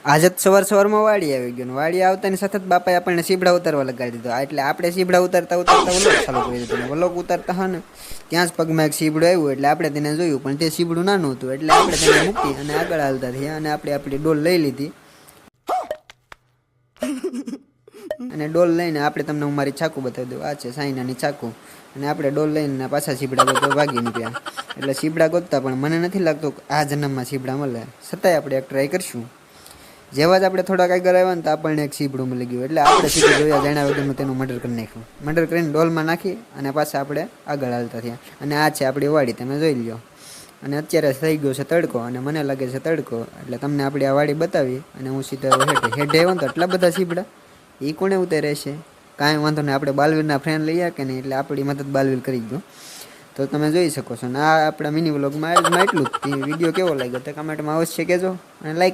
આજે જ સવારમાં વાડી આવી ગયો ને વાડી આવતાની સાથે જ બાપાએ આપણને સીબડા ઉતારવા લગાડી દીધો એટલે આપણે સીબડા ઉતારતા ઉતારતા વલોક ચાલુ કરી દીધો ને વલોક ઉતારતા હા ને ત્યાં જ પગમાં એક સીબડું આવ્યું એટલે આપણે તેને જોયું પણ તે સીબડું નાનું હતું એટલે આપણે તેને મૂકી અને આગળ હાલતા થયા અને આપણે આપણી ડોલ લઈ લીધી અને ડોલ લઈને આપણે તમને હું મારી ચાકુ બતાવી દઉં આ છે સાઈનાની ચાકુ અને આપણે ડોલ લઈને પાછા સીબડા ગોતવા ભાગી નીકળ્યા એટલે સીબડા ગોતતા પણ મને નથી લાગતું આ જન્મમાં સીબડા મળે છતાંય આપણે એક ટ્રાય કરશું જેવા જ આપણે થોડાક આગળ આવ્યા ને તો આપણને એક સીબડું મળી ગયું એટલે આપણે સીધું જોયા જાણ્યા વગરનું તેનું મર્ડર કરી નાખ્યું મર્ડર કરીને ડોલમાં નાખી અને પાછા આપણે આગળ હાલતા થયા અને આ છે આપણી વાડી તમે જોઈ લ્યો અને અત્યારે થઈ ગયો છે તડકો અને મને લાગે છે તડકો એટલે તમને આપણી આ વાડી બતાવી અને હું સીધા હેઠે આવ્યો તો એટલા બધા સીબડા એ કોને ઉતારે છે કાંઈ વાંધો નહીં આપણે બાલવીરના ફ્રેન્ડ લઈએ કે નહીં એટલે આપણી મદદ બાલવીર કરી ગયો તો તમે જોઈ શકો છો ને આ આપણા મિની વ્લોગમાં એટલું જ વિડીયો કેવો લાગ્યો તો કમેન્ટમાં અવશ્ય કહેજો અને લાઈક